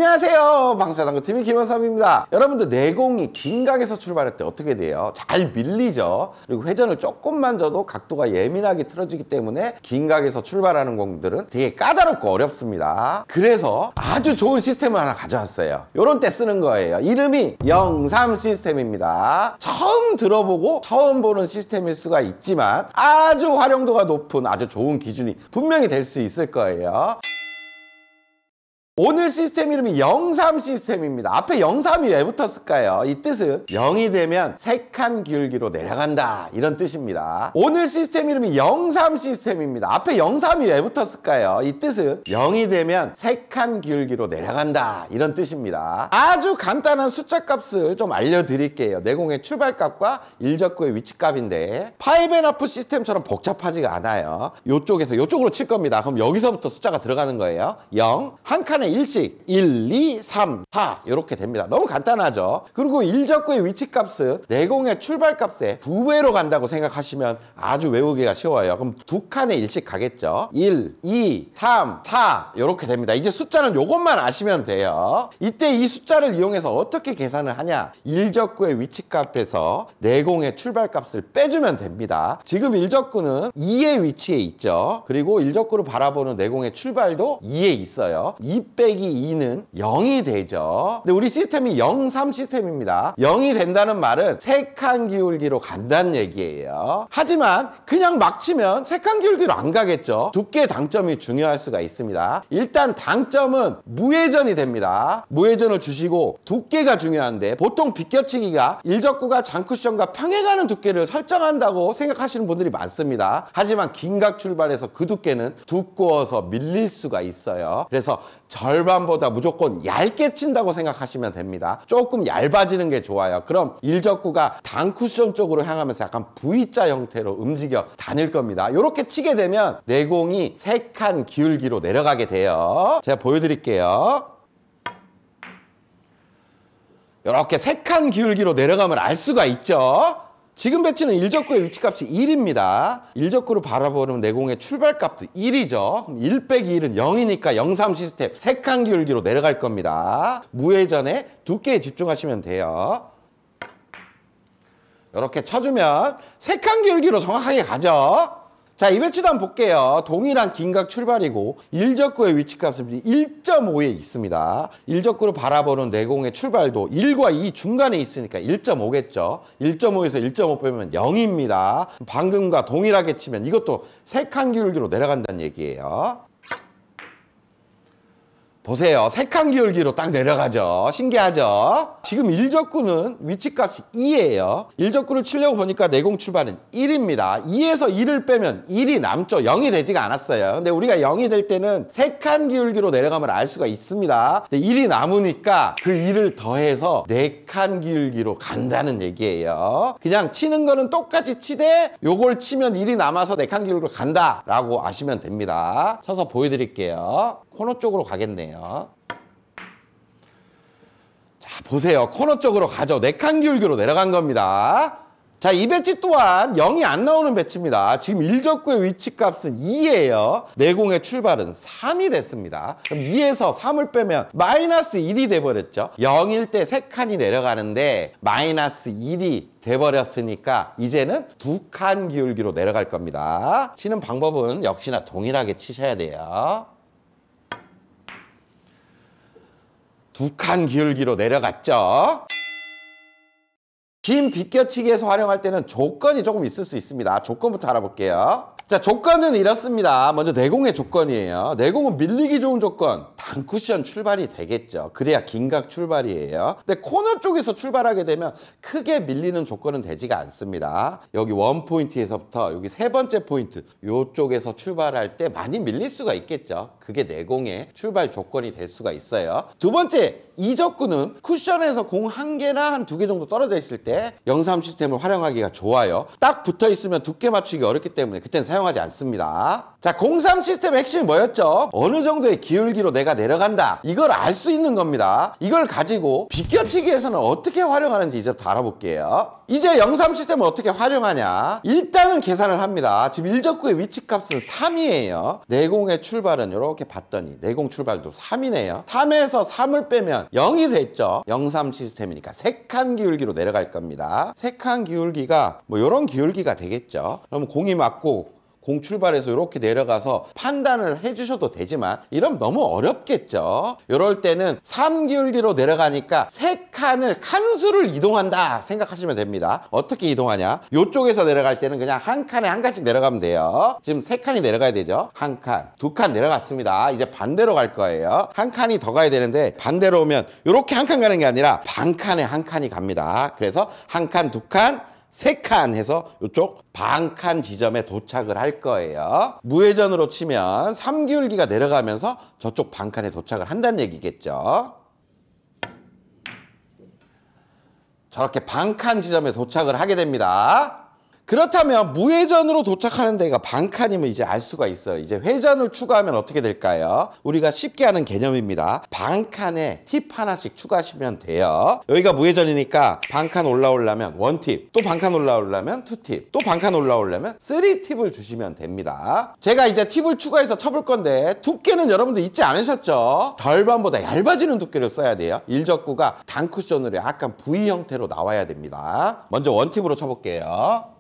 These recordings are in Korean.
안녕하세요, 방수자전거TV 김원삼입니다. 여러분들 내공이 긴 각에서 출발할 때 어떻게 돼요? 잘 밀리죠. 그리고 회전을 조금만 줘도 각도가 예민하게 틀어지기 때문에 긴 각에서 출발하는 공들은 되게 까다롭고 어렵습니다. 그래서 아주 좋은 시스템을 하나 가져왔어요. 요런 때 쓰는 거예요. 이름이 03 시스템입니다. 처음 들어보고 처음 보는 시스템일 수가 있지만 아주 활용도가 높은 아주 좋은 기준이 분명히 될 수 있을 거예요. 오늘 시스템 이름이 03 시스템입니다. 앞에 03이 왜 붙었을까요? 이 뜻은 0이 되면 3칸 기울기로 내려간다, 이런 뜻입니다. 오늘 시스템 이름이 03 시스템입니다. 앞에 03이 왜 붙었을까요? 이 뜻은 0이 되면 3칸 기울기로 내려간다, 이런 뜻입니다. 아주 간단한 숫자 값을 좀 알려드릴게요. 내공의 출발값과 일적구의 위치값인데 5&1/2 시스템처럼 복잡하지가 않아요. 요쪽에서 요쪽으로 칠 겁니다. 그럼 여기서부터 숫자가 들어가는 거예요. 0, 한 칸에 1씩 1, 2, 3, 4 이렇게 됩니다. 너무 간단하죠. 그리고 일적구의 위치값은 내공의 출발값의 2배로 간다고 생각하시면 아주 외우기가 쉬워요. 그럼 두 칸에 1씩 가겠죠. 1, 2, 3, 4 이렇게 됩니다. 이제 숫자는 요것만 아시면 돼요. 이때 이 숫자를 이용해서 어떻게 계산을 하냐? 일적구의 위치값에서 내공의 출발값을 빼주면 됩니다. 지금 일적구는 2의 위치에 있죠. 그리고 일적구를 바라보는 내공의 출발도 2에 있어요. 2 빼기 2는 0이 되죠. 근데 우리 시스템이 03 시스템입니다. 0이 된다는 말은 3칸 기울기로 간다는 얘기예요. 하지만 그냥 막 치면 3칸 기울기로 안 가겠죠. 두께의 당점이 중요할 수가 있습니다. 일단 당점은 무회전이 됩니다. 무회전을 주시고 두께가 중요한데 보통 비껴치기가 일적구가 장쿠션과 평행하는 두께를 설정한다고 생각하시는 분들이 많습니다. 하지만 긴각 출발에서 그 두께는 두꺼워서 밀릴 수가 있어요. 그래서 절반보다 무조건 얇게 친다고 생각하시면 됩니다. 조금 얇아지는 게 좋아요. 그럼 일적구가 단쿠션 쪽으로 향하면서 약간 V자 형태로 움직여 다닐 겁니다. 이렇게 치게 되면 내공이 3칸 기울기로 내려가게 돼요. 제가 보여드릴게요. 이렇게 3칸 기울기로 내려가면 알 수가 있죠. 지금 배치는 일적구의 위치값이 1입니다. 일적구를 바라보는 내공의 출발값도 1이죠. 1 빼기 1은 0이니까 03 시스템 3칸 기울기로 내려갈 겁니다. 무회전에 두께에 집중하시면 돼요. 이렇게 쳐주면 3칸 기울기로 정확하게 가죠. 자, 이 배치도 한번 볼게요. 동일한 긴각 출발이고 일적구의 위치값은 1.5에 있습니다. 일적구를 바라보는 내공의 출발도 1과 2 중간에 있으니까 1.5겠죠. 1.5에서 1.5 빼면 0입니다. 방금과 동일하게 치면 이것도 3칸 기울기로 내려간다는 얘기예요. 보세요. 3칸 기울기로 딱 내려가죠. 신기하죠? 지금 일적구는 위치값이 2예요. 일적구를 치려고 보니까 내공 출발은 1입니다. 2에서 2를 빼면 1이 남죠. 0이 되지가 않았어요. 근데 우리가 0이 될 때는 3칸 기울기로 내려가면 알 수가 있습니다. 근데 1이 남으니까 그 1을 더해서 4칸 기울기로 간다는 얘기예요. 그냥 치는 거는 똑같이 치되 요걸 치면 1이 남아서 4칸 기울기로 간다라고 아시면 됩니다. 쳐서 보여드릴게요. 코너 쪽으로 가겠네요. 자, 보세요. 코너 쪽으로 가죠. 4칸 기울기로 내려간 겁니다. 자, 이 배치 또한 0이 안 나오는 배치입니다. 지금 일적구의 위치값은 2예요. 내공의 출발은 3이 됐습니다. 그럼 2에서 3을 빼면 마이너스 1이 돼버렸죠. 0일 때 3칸이 내려가는데 마이너스 1이 돼버렸으니까 이제는 2칸 기울기로 내려갈 겁니다. 치는 방법은 역시나 동일하게 치셔야 돼요. 2칸 기울기로 내려갔죠. 긴 비껴치기에서 활용할 때는 조건이 조금 있을 수 있습니다. 조건부터 알아볼게요. 자, 조건은 이렇습니다. 먼저 내공의 조건이에요. 내공은 밀리기 좋은 조건, 단쿠션 출발이 되겠죠. 그래야 긴각 출발이에요. 근데 코너 쪽에서 출발하게 되면 크게 밀리는 조건은 되지가 않습니다. 여기 원 포인트에서부터 여기 세 번째 포인트, 이쪽에서 출발할 때 많이 밀릴 수가 있겠죠. 그게 내공의 출발 조건이 될 수가 있어요. 두 번째, 이적구는 쿠션에서 공 한 개나 한 2개 정도 떨어져 있을 때 03 시스템을 활용하기가 좋아요. 딱 붙어 있으면 두께 맞추기 어렵기 때문에 그때는 사용 사용하지 않습니다. 자, 03 시스템의 핵심이 뭐였죠? 어느 정도의 기울기로 내가 내려간다. 이걸 알 수 있는 겁니다. 이걸 가지고 비껴치기에서는 어떻게 활용하는지 이제부터 알아볼게요. 이제 03 시스템을 어떻게 활용하냐? 일단은 계산을 합니다. 지금 일적구의 위치값은 3이에요. 내공의 출발은 이렇게 봤더니 내공 출발도 3이네요. 3에서 3을 빼면 0이 됐죠. 03 시스템이니까 3칸 기울기로 내려갈 겁니다. 3칸 기울기가 뭐 이런 기울기가 되겠죠. 그럼 공이 맞고 공 출발해서 이렇게 내려가서 판단을 해주셔도 되지만 이러면 너무 어렵겠죠. 이럴 때는 3기울기로 내려가니까 3칸을 칸수를 이동한다 생각하시면 됩니다. 어떻게 이동하냐? 이쪽에서 내려갈 때는 그냥 한 칸에 한 칸씩 내려가면 돼요. 지금 3칸이 내려가야 되죠. 한 칸, 2칸 내려갔습니다. 이제 반대로 갈 거예요. 한 칸이 더 가야 되는데 반대로 오면 이렇게 한 칸 가는 게 아니라 반 칸에 한 칸이 갑니다. 그래서 한 칸, 2칸, 3칸 해서 이쪽 반칸 지점에 도착을 할 거예요. 무회전으로 치면 3기울기가 내려가면서 저쪽 반칸에 도착을 한다는 얘기겠죠. 저렇게 반칸 지점에 도착을 하게 됩니다. 그렇다면 무회전으로 도착하는 데가 반칸이면 이제 알 수가 있어요. 이제 회전을 추가하면 어떻게 될까요? 우리가 쉽게 하는 개념입니다. 반칸에 팁 하나씩 추가하시면 돼요. 여기가 무회전이니까 반칸 올라오려면 1팁, 또 반칸 올라오려면 2팁, 또 반칸 올라오려면 3팁을 주시면 됩니다. 제가 이제 팁을 추가해서 쳐볼 건데 두께는 여러분들 잊지 않으셨죠? 절반보다 얇아지는 두께를 써야 돼요. 일적구가 단쿠션으로 약간 V 형태로 나와야 됩니다. 먼저 1팁으로 쳐볼게요.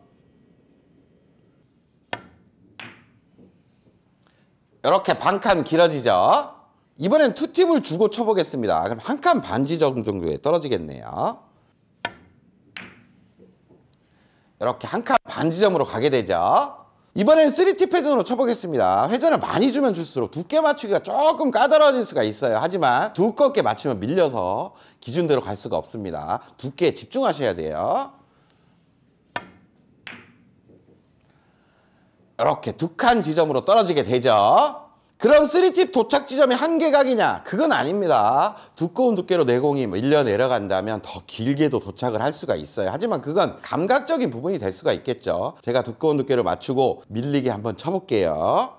이렇게 반칸 길어지죠. 이번엔 2팁을 주고 쳐보겠습니다. 그럼 한 칸 반 지점 정도에 떨어지겠네요. 이렇게 한 칸 반 지점으로 가게 되죠. 이번엔 3팁 회전으로 쳐보겠습니다. 회전을 많이 주면 줄수록 두께 맞추기가 조금 까다로워질 수가 있어요. 하지만 두껍게 맞추면 밀려서 기준대로 갈 수가 없습니다. 두께에 집중하셔야 돼요. 이렇게 2칸 지점으로 떨어지게 되죠. 그럼 3팁 도착 지점이 한계각이냐? 그건 아닙니다. 두꺼운 두께로 내공이 밀려 내려간다면 더 길게도 도착을 할 수가 있어요. 하지만 그건 감각적인 부분이 될 수가 있겠죠. 제가 두꺼운 두께를 맞추고 밀리게 한번 쳐볼게요.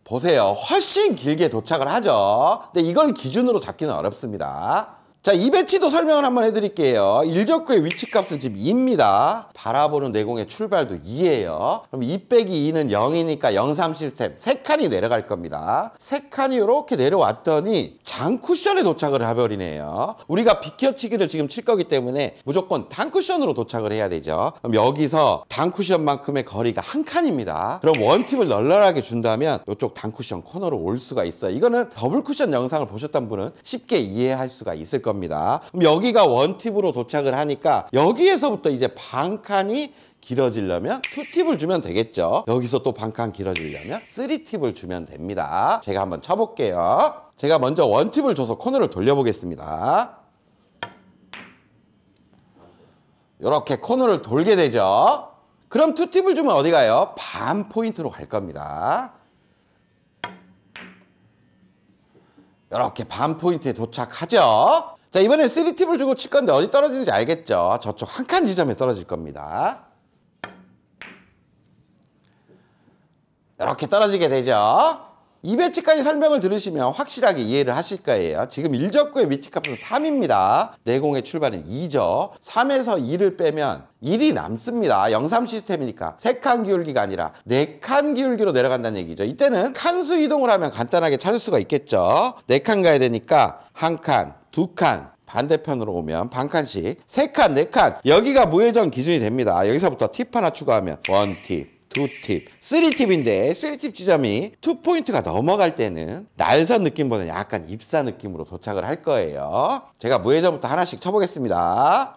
보세요. 훨씬 길게 도착을 하죠. 근데 이걸 기준으로 잡기는 어렵습니다. 자, 이 배치도 설명을 한번 해드릴게요. 일적구의 위치값은 지금 2입니다. 바라보는 내공의 출발도 2예요. 그럼 2 빼기 2는 0이니까 03 시스템 3칸이 내려갈 겁니다. 3칸이 이렇게 내려왔더니 장쿠션에 도착을 해버리네요. 우리가 비껴치기를 지금 칠 거기 때문에 무조건 단쿠션으로 도착을 해야 되죠. 그럼 여기서 단쿠션만큼의 거리가 한 칸입니다. 그럼 1팁을 널널하게 준다면 이쪽 단쿠션 코너로 올 수가 있어요. 이거는 더블 쿠션 영상을 보셨던 분은 쉽게 이해할 수가 있을 겁니다. 그럼 여기가 1팁으로 도착을 하니까 여기에서부터 이제 반칸이 길어지려면 2팁을 주면 되겠죠. 여기서 또 반칸 길어지려면 3팁을 주면 됩니다. 제가 한번 쳐볼게요. 제가 먼저 1팁을 줘서 코너를 돌려보겠습니다. 이렇게 코너를 돌게 되죠. 그럼 2팁을 주면 어디 가요? 반 포인트로 갈 겁니다. 이렇게 반 포인트에 도착하죠. 자, 이번엔 3팁을 주고 칠 건데 어디 떨어지는지 알겠죠? 저쪽 한 칸 지점에 떨어질 겁니다. 이렇게 떨어지게 되죠. 이 배치까지 설명을 들으시면 확실하게 이해를 하실 거예요. 지금 일적구의 위치값은 3입니다. 내공의 출발은 2죠. 3에서 2를 빼면 1이 남습니다. 03 시스템이니까 3칸 기울기가 아니라 4칸 기울기로 내려간다는 얘기죠. 이때는 칸수 이동을 하면 간단하게 찾을 수가 있겠죠. 4칸 가야 되니까 한 칸, 2칸, 반대편으로 오면 반칸씩 3칸, 4칸 여기가 무회전 기준이 됩니다. 여기서부터 팁 하나 추가하면 1팁, 2팁, 3팁인데 3팁 지점이 2포인트가 넘어갈 때는 날선 느낌보다 약간 입사 느낌으로 도착을 할 거예요. 제가 무회전부터 하나씩 쳐보겠습니다.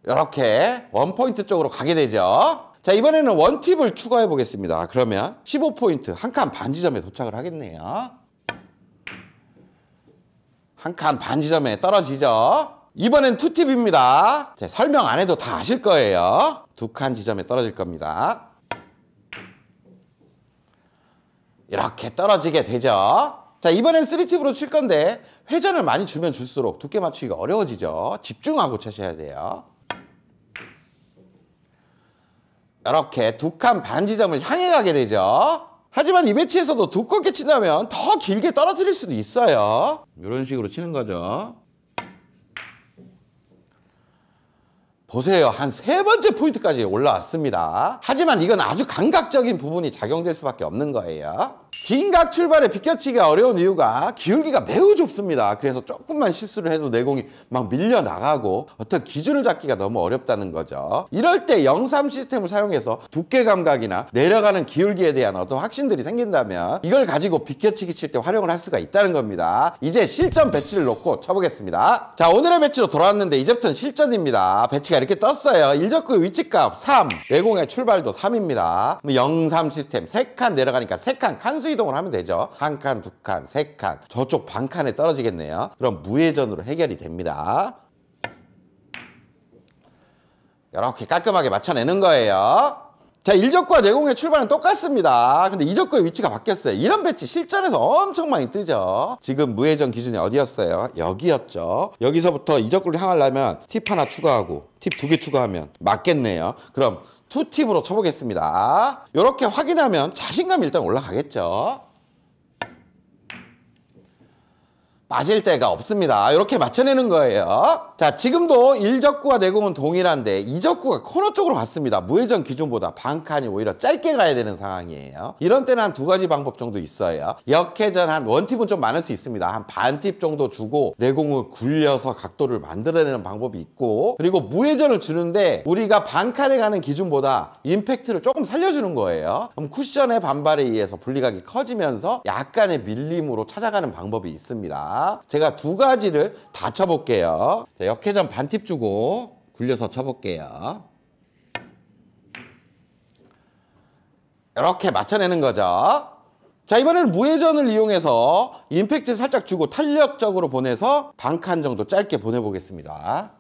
이렇게 1포인트 쪽으로 가게 되죠. 자, 이번에는 1팁을 추가해 보겠습니다. 그러면 15포인트 한 칸 반 지점에 도착을 하겠네요. 한 칸 반 지점에 떨어지죠. 이번엔 2팁입니다. 설명 안 해도 다 아실 거예요. 2칸 지점에 떨어질 겁니다. 이렇게 떨어지게 되죠. 자, 이번엔 3팁으로 칠 건데 회전을 많이 주면 줄수록 두께 맞추기가 어려워지죠. 집중하고 쳐셔야 돼요. 이렇게 두 칸 반 지점을 향해 가게 되죠. 하지만 이 배치에서도 두껍게 친다면 더 길게 떨어뜨릴 수도 있어요. 이런 식으로 치는 거죠. 보세요. 한 3번째 포인트까지 올라왔습니다. 하지만 이건 아주 감각적인 부분이 작용될 수밖에 없는 거예요. 긴 각 출발에 비껴치기가 어려운 이유가 기울기가 매우 좁습니다. 그래서 조금만 실수를 해도 내공이 막 밀려 나가고 어떤 기준을 잡기가 너무 어렵다는 거죠. 이럴 때 0.3 시스템을 사용해서 두께 감각이나 내려가는 기울기에 대한 어떤 확신들이 생긴다면 이걸 가지고 비껴치기 칠 때 활용을 할 수가 있다는 겁니다. 이제 실전 배치를 놓고 쳐보겠습니다. 자, 오늘의 배치로 돌아왔는데 이제부터는 실전입니다. 배치가 이렇게 떴어요. 일적구의 위치값 3, 내공의 출발도 3입니다. 0.3 시스템 3칸 내려가니까 3칸 칸수 이동을 하면 되죠. 한 칸, 두 칸, 세 칸. 저쪽 반 칸에 떨어지겠네요. 그럼 무회전으로 해결이 됩니다. 이렇게 깔끔하게 맞춰내는 거예요. 자, 일적구와 내공의 출발은 똑같습니다. 근데 이적구의 위치가 바뀌었어요. 이런 배치 실전에서 엄청 많이 뜨죠. 지금 무회전 기준이 어디였어요? 여기였죠. 여기서부터 이적구를 향하려면 팁 하나 추가하고 팁 2개 추가하면 맞겠네요. 그럼 2팁으로 쳐보겠습니다. 이렇게 확인하면 자신감이 일단 올라가겠죠. 빠질 데가 없습니다. 이렇게 맞춰내는 거예요. 자, 지금도 일적구와 내공은 동일한데 이적구가 코너 쪽으로 갔습니다. 무회전 기준보다 반 칸이 오히려 짧게 가야 되는 상황이에요. 이런 때는 한 2가지 방법 정도 있어요. 역회전 한 원팁은 좀 많을 수 있습니다. 한 반팁 정도 주고 내공을 굴려서 각도를 만들어내는 방법이 있고, 그리고 무회전을 주는데 우리가 반 칸에 가는 기준보다 임팩트를 조금 살려주는 거예요. 그럼 쿠션의 반발에 의해서 분리각이 커지면서 약간의 밀림으로 찾아가는 방법이 있습니다. 제가 2가지를 다 쳐볼게요. 자, 역회전 반팁 주고 굴려서 쳐볼게요. 이렇게 맞춰내는 거죠. 자, 이번에는 무회전을 이용해서 임팩트 살짝 주고 탄력적으로 보내서 반칸 정도 짧게 보내보겠습니다.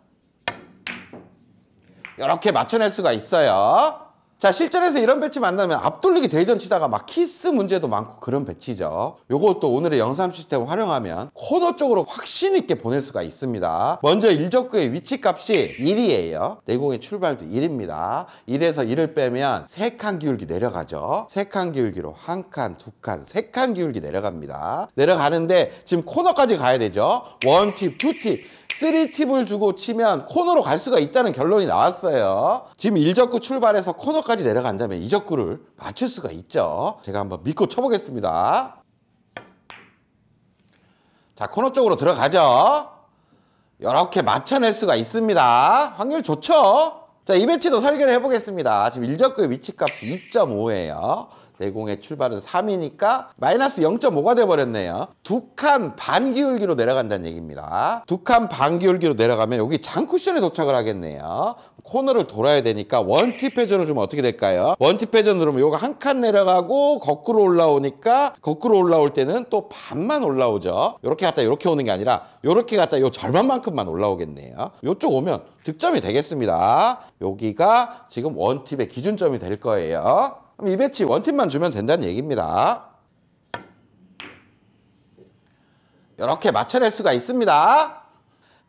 이렇게 맞춰낼 수가 있어요. 자, 실전에서 이런 배치 만나면 앞돌리기 대전 치다가 막 키스 문제도 많고 그런 배치죠. 요것도 오늘의 0.3 시스템을 활용하면 코너 쪽으로 확신 있게 보낼 수가 있습니다. 먼저 일적구의 위치값이 1이에요. 내공의 출발도 1입니다. 1에서 1을 빼면 3칸 기울기 내려가죠. 3칸 기울기로 1칸, 2칸, 3칸 기울기 내려갑니다. 내려가는데 지금 코너까지 가야 되죠. 1팁, 2팁. 3팁을 주고 치면 코너로 갈 수가 있다는 결론이 나왔어요. 지금 일적구 출발해서 코너까지 내려간다면 이적구를 맞출 수가 있죠. 제가 한번 믿고 쳐보겠습니다. 자, 코너 쪽으로 들어가죠. 이렇게 맞춰낼 수가 있습니다. 확률 좋죠? 자, 이 배치도 설계를 해보겠습니다. 지금 일적구의 위치값이 2.5예요. 내공의 출발은 3이니까 마이너스 0.5가 돼버렸네요. 2칸 반 기울기로 내려간다는 얘기입니다. 2칸 반 기울기로 내려가면 여기 장쿠션에 도착을 하겠네요. 코너를 돌아야 되니까 원팁 회전을 주면 어떻게 될까요? 원팁 회전 누르면 요거 한 칸 내려가고 거꾸로 올라오니까 거꾸로 올라올 때는 또 반만 올라오죠. 요렇게 갔다 요렇게 오는 게 아니라 요렇게 갔다 요 절반만큼만 올라오겠네요. 요쪽 오면 득점이 되겠습니다. 여기가 지금 원팁의 기준점이 될 거예요. 그럼 이 배치 원팁만 주면 된다는 얘기입니다. 이렇게 맞춰낼 수가 있습니다.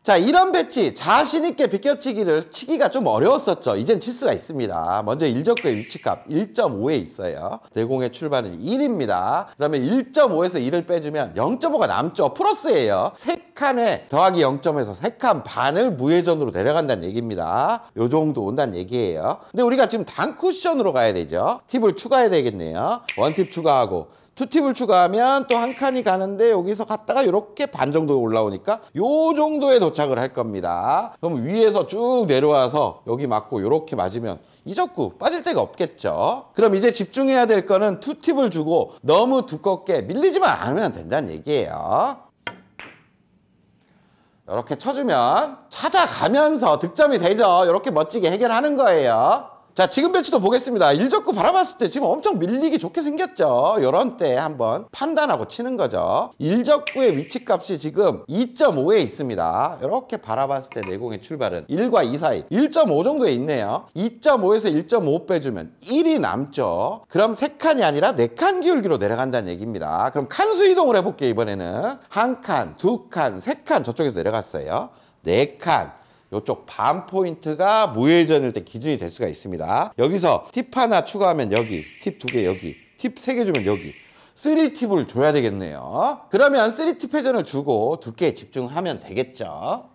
자, 이런 배치 자신 있게 비껴치기를 치기가 좀 어려웠었죠. 이젠 칠 수가 있습니다. 먼저 일적구의 위치값 1.5에 있어요. 내공의 출발은 1입니다. 그러면 1.5에서 1을 빼주면 0.5가 남죠. 플러스예요. 3칸에 더하기 0.5에서 3칸 반을 무회전으로 내려간다는 얘기입니다. 요 정도 온다는 얘기예요. 근데 우리가 지금 단 쿠션으로 가야 되죠. 팁을 추가해야 되겠네요. 원팁 추가하고 2팁을 추가하면 또 한 칸이 가는데 여기서 갔다가 이렇게 반 정도 올라오니까 요 정도에 도착을 할 겁니다. 그럼 위에서 쭉 내려와서 여기 맞고 이렇게 맞으면 이적구 빠질 데가 없겠죠. 그럼 이제 집중해야 될 거는 2팁을 주고 너무 두껍게 밀리지만 않으면 된다는 얘기예요. 이렇게 쳐주면 찾아가면서 득점이 되죠. 이렇게 멋지게 해결하는 거예요. 자, 지금 배치도 보겠습니다. 일적구 바라봤을 때 지금 엄청 밀리기 좋게 생겼죠. 요런 때 한번 판단하고 치는 거죠. 일적구의 위치값이 지금 2.5에 있습니다. 이렇게 바라봤을 때 내공의 출발은 1과 2 사이 1.5 정도에 있네요. 2.5에서 1.5 빼주면 1이 남죠. 그럼 3칸이 아니라 4칸 기울기로 내려간다는 얘기입니다. 그럼 칸수 이동을 해볼게요. 이번에는 1칸, 2칸, 3칸 저쪽에서 내려갔어요. 4칸. 이쪽 반 포인트가 무회전일 때 기준이 될 수가 있습니다. 여기서 팁 하나 추가하면 여기, 팁 2개 여기, 팁 3개 주면 여기 3팁을 줘야 되겠네요. 그러면 3팁 회전을 주고 두께에 집중하면 되겠죠.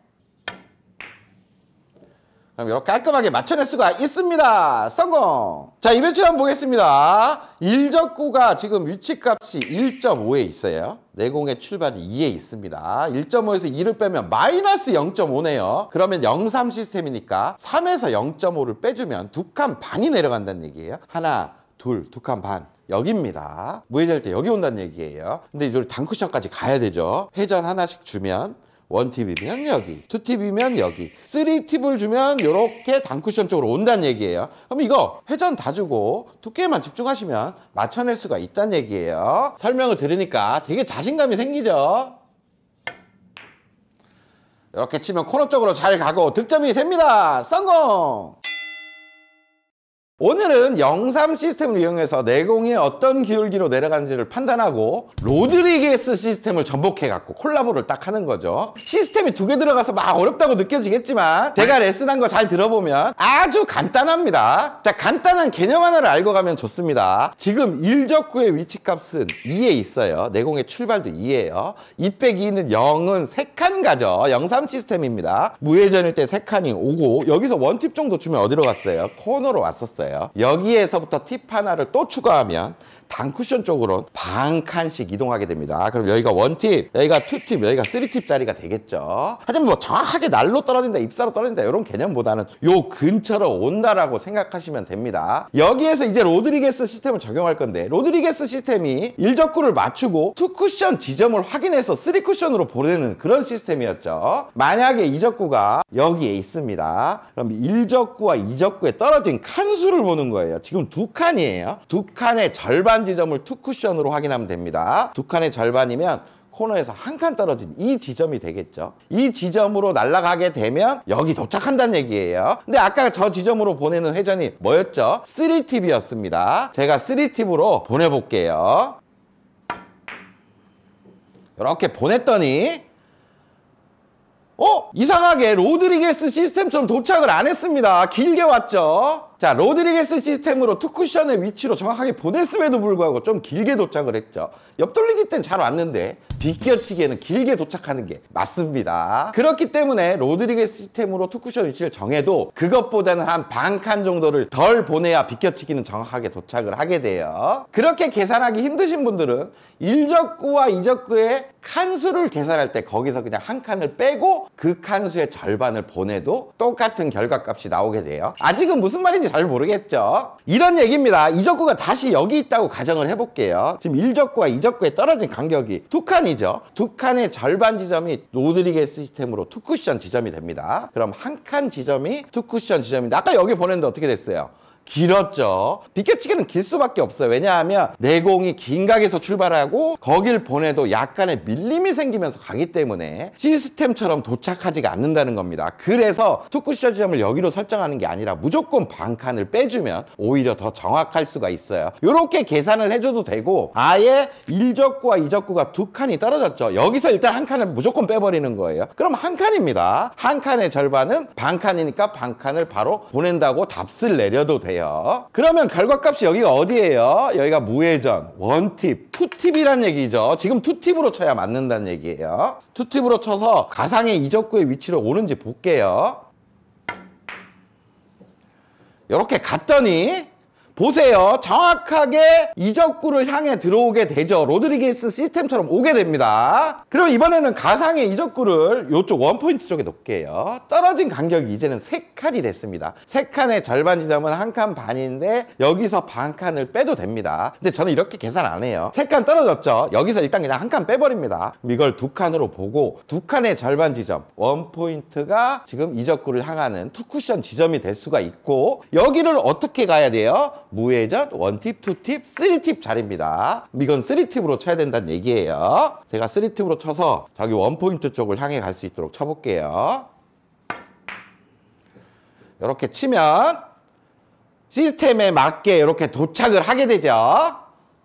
그럼 이렇게 깔끔하게 맞춰낼 수가 있습니다. 성공! 자, 이 배치 한번 보겠습니다. 일적구가 지금 위치값이 1.5에 있어요. 내공의 출발이 2에 있습니다. 1.5에서 2를 빼면 마이너스 0.5네요. 그러면 0,3 시스템이니까 3에서 0.5를 빼주면 2칸 반이 내려간다는 얘기예요. 하나, 둘, 2칸 반. 여기입니다. 무회전일 때 여기 온다는 얘기예요. 근데 이제 단쿠션까지 가야 되죠. 회전 하나씩 주면 1팁이면 여기, 2팁이면 여기, 3팁을 주면 이렇게 단쿠션 쪽으로 온다는 얘기예요. 그럼 이거 회전 다 주고 두께만 집중하시면 맞춰낼 수가 있다는 얘기예요. 설명을 들으니까 되게 자신감이 생기죠. 이렇게 치면 코너 쪽으로 잘 가고 득점이 됩니다. 성공! 오늘은 0,3 시스템을 이용해서 내공이 어떤 기울기로 내려가는지를 판단하고 로드리게스 시스템을 접목해갖고 콜라보를 딱 하는 거죠. 시스템이 2개 들어가서 막 어렵다고 느껴지겠지만 제가 레슨한 거 잘 들어보면 아주 간단합니다. 자, 간단한 개념 하나를 알고 가면 좋습니다. 지금 일적구의 위치값은 2에 있어요. 내공의 출발도 2예요. 2 빼기 2는 0은 3칸 가죠. 0,3 시스템입니다. 무회전일 때 3칸이 오고 여기서 1팁 정도 주면 어디로 갔어요? 코너로 왔었어요. 여기에서부터 팁 하나를 또 추가하면 단쿠션 쪽으로 반 칸씩 이동하게 됩니다. 그럼 여기가 1팁, 여기가 2팁, 여기가 3팁 자리가 되겠죠. 하지만 뭐 정확하게 날로 떨어진다, 입사로 떨어진다 이런 개념보다는 요 근처로 온다라고 생각하시면 됩니다. 여기에서 이제 로드리게스 시스템을 적용할 건데 로드리게스 시스템이 일적구를 맞추고 2쿠션 지점을 확인해서 3쿠션으로 보내는 그런 시스템이었죠. 만약에 이적구가 여기에 있습니다. 그럼 일적구와 이적구에 떨어진 칸수를 보는 거예요. 지금 2칸이에요. 2칸의 절반 지점을 2쿠션으로 확인하면 됩니다. 2칸의 절반이면 코너에서 1칸 떨어진 이 지점이 되겠죠. 이 지점으로 날아가게 되면 여기 도착한다는 얘기예요. 근데 아까 저 지점으로 보내는 회전이 뭐였죠? 3팁이었습니다. 제가 3팁으로 보내볼게요. 이렇게 보냈더니 이상하게 로드리게스 시스템처럼 도착을 안 했습니다. 길게 왔죠. 자, 로드리게스 시스템으로 2쿠션의 위치로 정확하게 보냈음에도 불구하고 좀 길게 도착을 했죠. 옆돌리기 때는 잘 왔는데 비껴치기에는 길게 도착하는 게 맞습니다. 그렇기 때문에 로드리게스 시스템으로 2쿠션 위치를 정해도 그것보다는 한 반 칸 정도를 덜 보내야 비껴치기는 정확하게 도착을 하게 돼요. 그렇게 계산하기 힘드신 분들은 일적구와 이적구의 칸수를 계산할 때 거기서 그냥 한 칸을 빼고 그 칸수의 절반을 보내도 똑같은 결과값이 나오게 돼요. 아직은 무슨 말인지 잘 모르겠죠. 이런 얘기입니다. 이적구가 다시 여기 있다고 가정을 해볼게요. 지금 일적구와 이적구에 떨어진 간격이 2칸이죠. 2칸의 절반 지점이 로드리게스 시스템으로 2쿠션 지점이 됩니다. 그럼 한 칸 지점이 2쿠션 지점인데 아까 여기 보냈는데 어떻게 됐어요? 길었죠. 비껴치기는 길 수밖에 없어요. 왜냐하면 내공이 긴 각에서 출발하고 거길 보내도 약간의 밀림이 생기면서 가기 때문에 시스템처럼 도착하지가 않는다는 겁니다. 그래서 투쿠션 지점을 여기로 설정하는 게 아니라 무조건 반 칸을 빼주면 오히려 더 정확할 수가 있어요. 이렇게 계산을 해줘도 되고 아예 일적구와 이적구가 2칸이 떨어졌죠. 여기서 일단 한 칸을 무조건 빼버리는 거예요. 그럼 한 칸입니다. 한 칸의 절반은 반 칸이니까 반 칸을 바로 보낸다고 답을 내려도 돼요. 그러면 결과값이 여기가 어디예요? 여기가 무회전, 1팁, 2팁이란 얘기죠. 지금 2팁으로 쳐야 맞는다는 얘기예요. 2팁으로 쳐서 가상의 이적구의 위치로 오는지 볼게요. 이렇게 갔더니 보세요. 정확하게 이적구를 향해 들어오게 되죠. 로드리게스 시스템처럼 오게 됩니다. 그럼 이번에는 가상의 이적구를 이쪽 원포인트 쪽에 놓을게요. 떨어진 간격이 이제는 3칸이 됐습니다. 3칸의 절반 지점은 1칸 반인데 여기서 반 칸을 빼도 됩니다. 근데 저는 이렇게 계산 안 해요. 3칸 떨어졌죠. 여기서 일단 그냥 1칸 빼버립니다. 이걸 2칸으로 보고 2칸의 절반 지점 원포인트가 지금 이적구를 향하는 투쿠션 지점이 될 수가 있고, 여기를 어떻게 가야 돼요? 무회전, 원팁, 투팁, 쓰리팁 자리입니다. 이건 쓰리팁으로 쳐야 된다는 얘기예요. 제가 쓰리팁으로 쳐서 저기 원포인트 쪽을 향해 갈 수 있도록 쳐볼게요. 이렇게 치면 시스템에 맞게 이렇게 도착을 하게 되죠.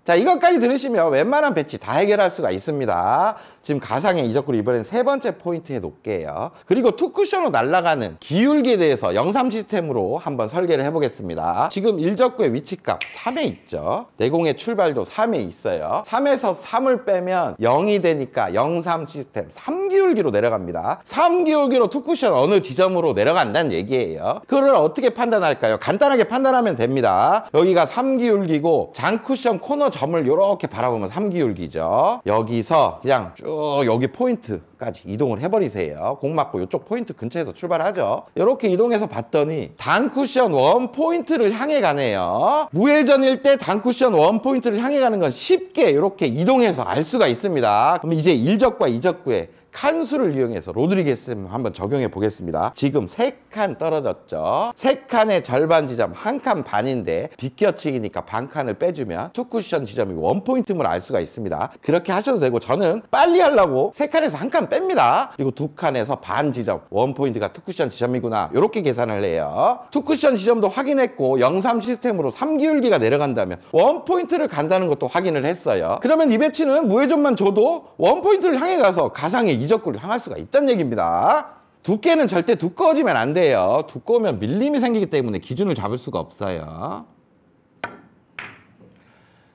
자, 이것까지 들으시면 웬만한 배치 다 해결할 수가 있습니다. 지금 가상의 이적구를 이번엔 3번째 포인트에 놓을게요. 그리고 투쿠션으로 날아가는 기울기에 대해서 영삼 시스템으로 한번 설계를 해보겠습니다. 지금 일적구의 위치값 3에 있죠. 내공의 출발도 3에 있어요. 3에서 3을 빼면 0이 되니까 영삼 시스템 3기울기로 내려갑니다. 3기울기로 투쿠션 어느 지점으로 내려간다는 얘기예요. 그걸 어떻게 판단할까요? 간단하게 판단하면 됩니다. 여기가 3기울기고 장쿠션 코너 점을 이렇게 바라보면 3기울기죠. 여기서 그냥 쭉 여기 포인트까지 이동을 해버리세요. 공 맞고 이쪽 포인트 근처에서 출발하죠. 이렇게 이동해서 봤더니 단쿠션 원 포인트를 향해 가네요. 무회전일 때 단쿠션 원 포인트를 향해 가는 건 쉽게 이렇게 이동해서 알 수가 있습니다. 그럼 이제 일적과 이적구의 칸수를 이용해서 로드리게스 한번 적용해 보겠습니다. 지금 3칸 떨어졌죠. 3칸의 절반 지점 1칸 반인데 비껴치기니까 반 칸을 빼주면 투쿠션 지점이 원포인트임을 알 수가 있습니다. 그렇게 하셔도 되고, 저는 빨리 하려고 3칸에서 1칸 뺍니다. 그리고 2칸에서 반 지점 원포인트가 투쿠션 지점이구나, 이렇게 계산을 해요. 투쿠션 지점도 확인했고 영삼 시스템으로 3기울기가 내려간다면 원포인트를 간다는 것도 확인을 했어요. 그러면 이 배치는 무회전만 줘도 원포인트를 향해 가서 가상의 이적구를 향할 수가 있다는 얘기입니다. 두께는 절대 두꺼워지면 안 돼요. 두꺼우면 밀림이 생기기 때문에 기준을 잡을 수가 없어요.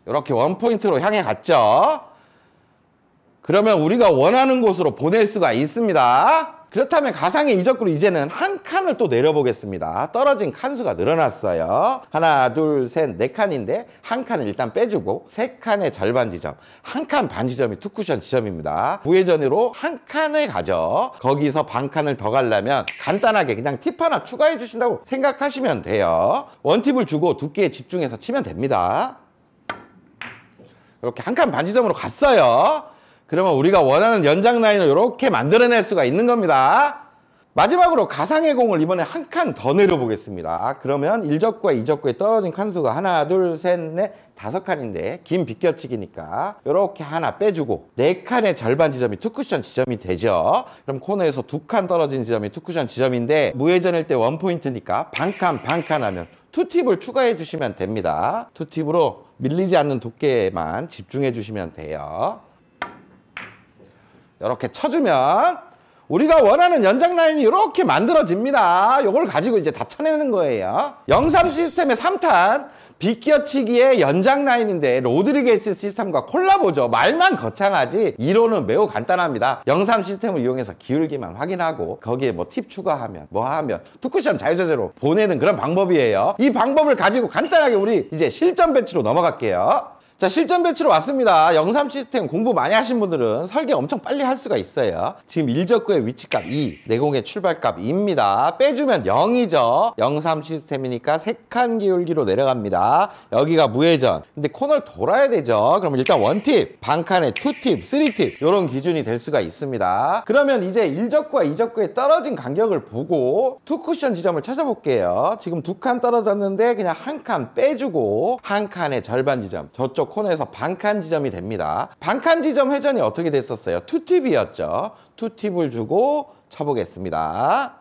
이렇게 원포인트로 향해 갔죠. 그러면 우리가 원하는 곳으로 보낼 수가 있습니다. 그렇다면 가상의 이적구로 이제는 한 칸을 또 내려보겠습니다. 떨어진 칸수가 늘어났어요. 하나, 둘, 셋, 4칸인데 한 칸을 일단 빼주고 3칸의 절반 지점, 1칸 반 지점이 투쿠션 지점입니다. 무회전으로 한 칸에 가죠. 거기서 반 칸을 더 가려면 간단하게 그냥 팁 하나 추가해 주신다고 생각하시면 돼요. 원팁을 주고 두께에 집중해서 치면 됩니다. 이렇게 한 칸 반 지점으로 갔어요. 그러면 우리가 원하는 연장 라인을 이렇게 만들어낼 수가 있는 겁니다. 마지막으로 가상의 공을 이번에 한 칸 더 내려보겠습니다. 그러면 일적과 이적구에 떨어진 칸수가 하나, 둘, 셋, 넷, 5칸인데 긴 비껴치기니까 이렇게 하나 빼주고 4칸의 절반 지점이 투쿠션 지점이 되죠. 그럼 코너에서 2칸 떨어진 지점이 투쿠션 지점인데 무회전일 때 원포인트니까 반칸 하면 투팁을 추가해 주시면 됩니다. 투팁으로 밀리지 않는 두께에만 집중해 주시면 돼요. 이렇게 쳐주면 우리가 원하는 연장 라인이 이렇게 만들어집니다. 이걸 가지고 이제 다 쳐내는 거예요. 영삼 시스템의 3탄 비껴치기의 연장 라인인데 로드리게스 시스템과 콜라보죠. 말만 거창하지 이론은 매우 간단합니다. 영삼 시스템을 이용해서 기울기만 확인하고 거기에 뭐 팁 추가하면 뭐 하면 투쿠션 자유자재로 보내는 그런 방법이에요. 이 방법을 가지고 간단하게 우리 이제 실전 배치로 넘어갈게요. 자, 실전 배치로 왔습니다. 영삼 시스템 공부 많이 하신 분들은 설계 엄청 빨리 할 수가 있어요. 지금 일적구의 위치값 2, 내공의 출발값 2입니다. 빼주면 0이죠. 영삼 시스템이니까 3칸 기울기로 내려갑니다. 여기가 무회전. 근데 코너를 돌아야 되죠. 그럼 일단 원팁, 반칸에 투팁, 쓰리팁 이런 기준이 될 수가 있습니다. 그러면 이제 일적구와 이적구의 떨어진 간격을 보고 투쿠션 지점을 찾아볼게요. 지금 2칸 떨어졌는데 그냥 한 칸 빼주고 한 칸의 절반 지점, 저쪽 코너에서 반칸 지점이 됩니다. 반칸 지점 회전이 어떻게 됐었어요? 투팁이었죠. 투팁을 주고 쳐보겠습니다.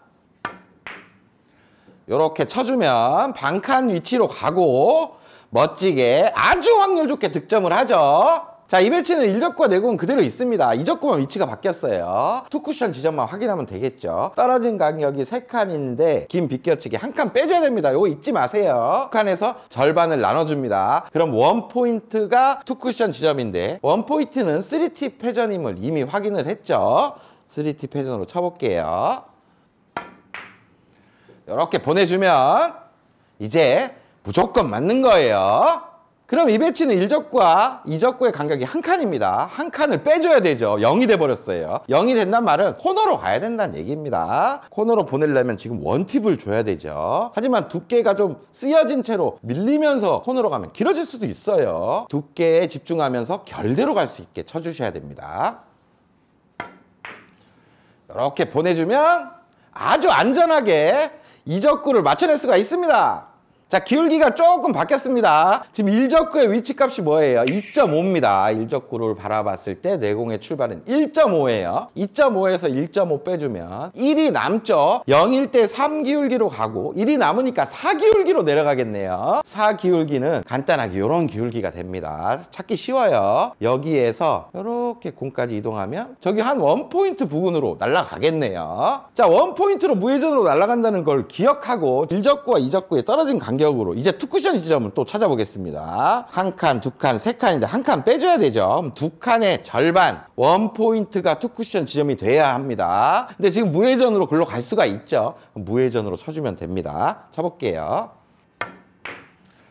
이렇게 쳐주면 반칸 위치로 가고 멋지게 아주 확률 좋게 득점을 하죠. 자, 이 배치는 일적구와 내공은 그대로 있습니다. 이적구만 위치가 바뀌었어요. 투쿠션 지점만 확인하면 되겠죠. 떨어진 간격이 3칸인데 긴 비껴치기 한 칸 빼줘야 됩니다. 이거 잊지 마세요. 칸에서 절반을 나눠줍니다. 그럼 원포인트가 투쿠션 지점인데 원포인트는 3팁 회전임을 이미 확인을 했죠. 3팁 회전으로 쳐볼게요. 이렇게 보내주면 이제 무조건 맞는 거예요. 그럼 이 배치는 1적구와 2적구의 간격이 한 칸입니다. 한 칸을 빼줘야 되죠. 0이 돼버렸어요. 0이 된단 말은 코너로 가야 된다는 얘기입니다. 코너로 보내려면 지금 원팁을 줘야 되죠. 하지만 두께가 좀 쓰여진 채로 밀리면서 코너로 가면 길어질 수도 있어요. 두께에 집중하면서 결대로 갈 수 있게 쳐주셔야 됩니다. 이렇게 보내주면 아주 안전하게 2적구를 맞춰낼 수가 있습니다. 자, 기울기가 조금 바뀌었습니다. 지금 1적구의 위치값이 뭐예요? 2.5입니다. 1적구를 바라봤을 때 내공의 출발은 1.5예요. 2.5에서 1.5 빼주면 1이 남죠. 0일 때 3기울기로 가고 1이 남으니까 4기울기로 내려가겠네요. 4기울기는 간단하게 이런 기울기가 됩니다. 찾기 쉬워요. 여기에서 이렇게 공까지 이동하면 저기 한 원포인트 부근으로 날아가겠네요. 자, 원포인트로 무회전으로 날아간다는 걸 기억하고 1적구와 2적구의 떨어진 간격으로 이제 투쿠션 지점을 또 찾아보겠습니다. 한 칸, 두 칸, 세 칸인데 한 칸 빼줘야 되죠. 그럼 두 칸의 절반, 원포인트가 투쿠션 지점이 돼야 합니다. 근데 지금 무회전으로 글로 갈 수가 있죠. 그럼 무회전으로 쳐주면 됩니다. 쳐볼게요.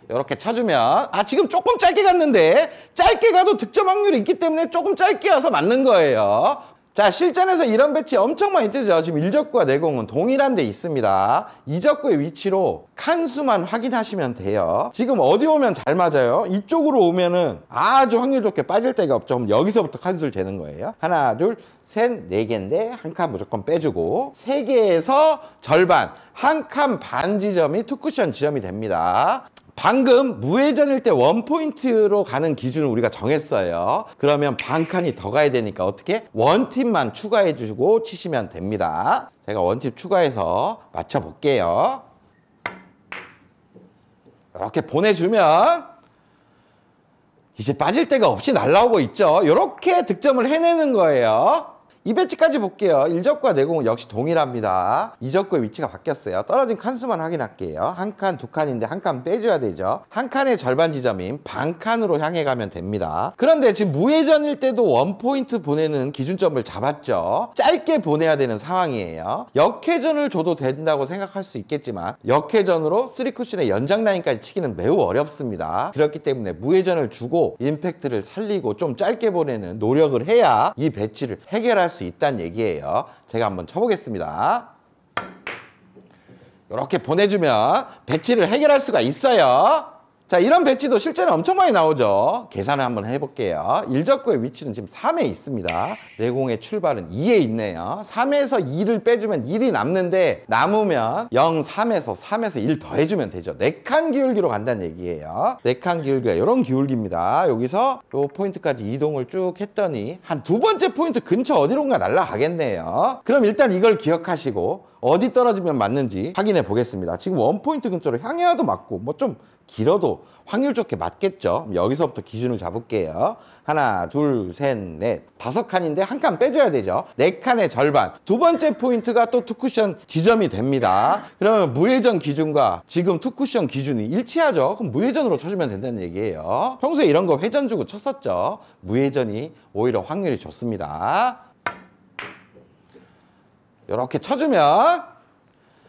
이렇게 쳐주면 지금 조금 짧게 갔는데 짧게 가도 득점 확률이 있기 때문에 조금 짧게 와서 맞는 거예요. 자, 실전에서 이런 배치 엄청 많이 뜨죠. 지금 1적구와 내공은 동일한 데 있습니다. 2적구의 위치로 칸수만 확인하시면 돼요. 지금 어디 오면 잘 맞아요? 이쪽으로 오면은 아주 확률 좋게 빠질 데가 없죠. 그럼 여기서부터 칸수를 재는 거예요. 하나, 둘, 셋, 네 개인데 한 칸 무조건 빼주고 3개에서 절반, 한 칸 반 지점이 투쿠션 지점이 됩니다. 방금 무회전일 때 원포인트로 가는 기준을 우리가 정했어요. 그러면 반 칸이 더 가야 되니까 어떻게? 원팁만 추가해 주시고 치시면 됩니다. 제가 원팁 추가해서 맞춰 볼게요. 이렇게 보내주면 이제 빠질 데가 없이 날라오고 있죠. 이렇게 득점을 해내는 거예요. 이 배치까지 볼게요. 1적구와 내공은 역시 동일합니다. 2적구의 위치가 바뀌었어요. 떨어진 칸수만 확인할게요. 한 칸, 두 칸인데 한 칸 빼줘야 되죠. 한 칸의 절반 지점인 반 칸으로 향해 가면 됩니다. 그런데 지금 무회전일 때도 원포인트 보내는 기준점을 잡았죠. 짧게 보내야 되는 상황이에요. 역회전을 줘도 된다고 생각할 수 있겠지만 역회전으로 3쿠션의 연장 라인까지 치기는 매우 어렵습니다. 그렇기 때문에 무회전을 주고 임팩트를 살리고 좀 짧게 보내는 노력을 해야 이 배치를 해결할 수 있다는 얘기예요. 제가 한번 쳐보겠습니다. 이렇게 보내주면 배치를 해결할 수가 있어요. 자, 이런 배치도 실제로 엄청 많이 나오죠. 계산을 한번 해볼게요. 1적구의 위치는 지금 3에 있습니다. 내공의 출발은 2에 있네요. 3에서 2를 빼주면 1이 남는데 남으면 0, 3에서 1 더해주면 되죠. 4칸 기울기로 간다는 얘기예요. 4칸 기울기가 이런 기울기입니다. 여기서 요 포인트까지 이동을 쭉 했더니 한 두 번째 포인트 근처 어디론가 날아가겠네요. 그럼 일단 이걸 기억하시고 어디 떨어지면 맞는지 확인해 보겠습니다. 지금 원포인트 근처로 향해 와도 맞고 뭐 좀 길어도 확률 좋게 맞겠죠. 여기서부터 기준을 잡을게요. 하나, 둘, 셋, 넷, 5칸인데 한 칸 빼줘야 되죠. 4칸의 절반. 두 번째 포인트가 또 투쿠션 지점이 됩니다. 그러면 무회전 기준과 지금 투쿠션 기준이 일치하죠. 그럼 무회전으로 쳐주면 된다는 얘기예요. 평소에 이런 거 회전 주고 쳤었죠. 무회전이 오히려 확률이 좋습니다. 이렇게 쳐주면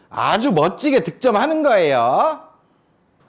아주 멋지게 득점하는 거예요.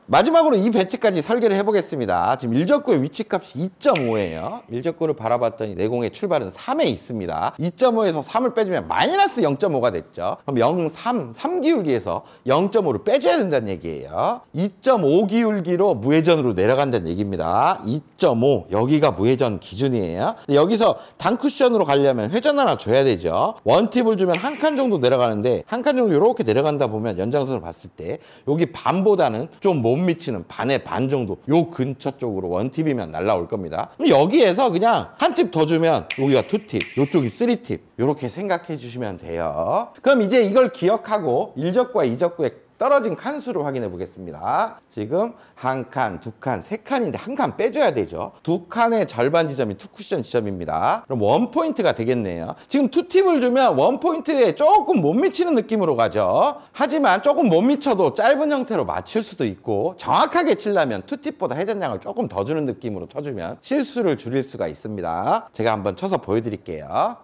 마지막으로 이 배치까지 설계를 해보겠습니다. 지금 1적구의 위치값이 2.5예요. 1적구를 바라봤더니 내공의 출발은 3에 있습니다. 2.5에서 3을 빼주면 마이너스 0.5가 됐죠. 그럼 0, 3, 3기울기에서 0.5를 빼줘야 된다는 얘기예요. 2.5 기울기로 무회전으로 내려간다는 얘기입니다. 2.5 여기가 무회전 기준이에요. 여기서 단쿠션으로 가려면 회전 하나 줘야 되죠. 원팁을 주면 한 칸 정도 내려가는데 한 칸 정도 이렇게 내려간다 보면 연장선을 봤을 때 여기 반보다는 좀 못 미치는 반의 반 정도 요 근처 쪽으로 원팁이면 날라올 겁니다. 그럼 여기에서 그냥 한 팁 더 주면 여기가 투팁, 요쪽이 쓰리팁 이렇게 생각해 주시면 돼요. 그럼 이제 이걸 기억하고 1적구와 2적구의 떨어진 칸수를 확인해 보겠습니다. 지금 한 칸, 두 칸, 세 칸인데 한 칸 빼줘야 되죠. 두 칸의 절반 지점이 투쿠션 지점입니다. 그럼 원포인트가 되겠네요. 지금 투팁을 주면 원포인트에 조금 못 미치는 느낌으로 가죠. 하지만 조금 못 미쳐도 짧은 형태로 맞출 수도 있고 정확하게 치려면 투팁보다 회전량을 조금 더 주는 느낌으로 쳐주면 실수를 줄일 수가 있습니다. 제가 한번 쳐서 보여드릴게요.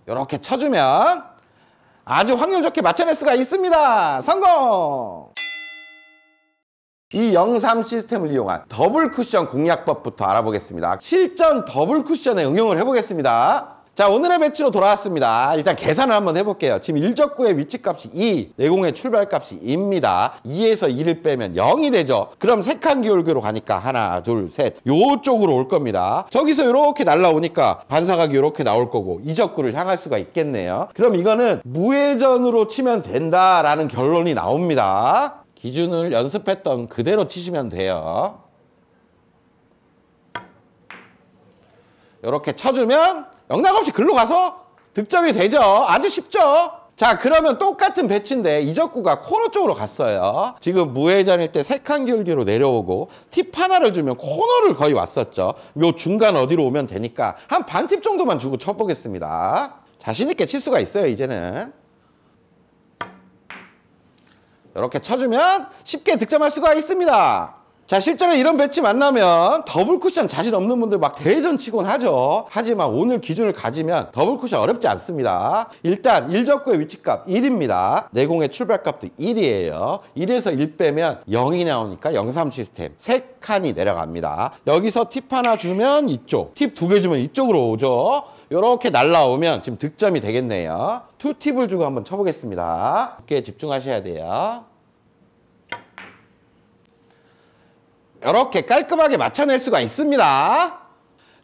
이렇게 쳐주면 아주 확률 좋게 맞춰낼 수가 있습니다. 성공! 이 03 시스템을 이용한 더블 쿠션 공략법부터 알아보겠습니다. 실전 더블 쿠션에 응용을 해보겠습니다. 자, 오늘의 배치로 돌아왔습니다. 일단 계산을 한번 해볼게요. 지금 1적구의 위치값이 2, 내공의 출발값이 2입니다. 2에서 2를 빼면 0이 되죠. 그럼 세칸 기울기로 가니까 하나, 둘, 셋 요쪽으로 올 겁니다. 저기서 이렇게 날라오니까 반사각이 이렇게 나올 거고 2적구를 향할 수가 있겠네요. 그럼 이거는 무회전으로 치면 된다라는 결론이 나옵니다. 기준을 연습했던 그대로 치시면 돼요. 이렇게 쳐주면 영락없이 글로 가서 득점이 되죠. 아주 쉽죠. 자, 그러면 똑같은 배치인데 이적구가 코너 쪽으로 갔어요. 지금 무회전일 때 3칸 기울기로 내려오고 팁 하나를 주면 코너를 거의 왔었죠. 요 중간 어디로 오면 되니까 한 반 팁 정도만 주고 쳐보겠습니다. 자신 있게 칠 수가 있어요, 이제는. 이렇게 쳐주면 쉽게 득점할 수가 있습니다. 자, 실전에 이런 배치 만나면 더블 쿠션 자신 없는 분들 막 대전 치곤 하죠. 하지만 오늘 기준을 가지면 더블 쿠션 어렵지 않습니다. 일단 1적구의 위치값 1입니다. 내공의 출발값도 1이에요. 1에서 1 빼면 0이 나오니까 03 시스템 3칸이 내려갑니다. 여기서 팁 하나 주면 이쪽, 팁 2개 주면 이쪽으로 오죠. 이렇게 날라오면 지금 득점이 되겠네요. 2팁을 주고 한번 쳐보겠습니다. 이렇게 집중하셔야 돼요. 이렇게 깔끔하게 맞춰낼 수가 있습니다.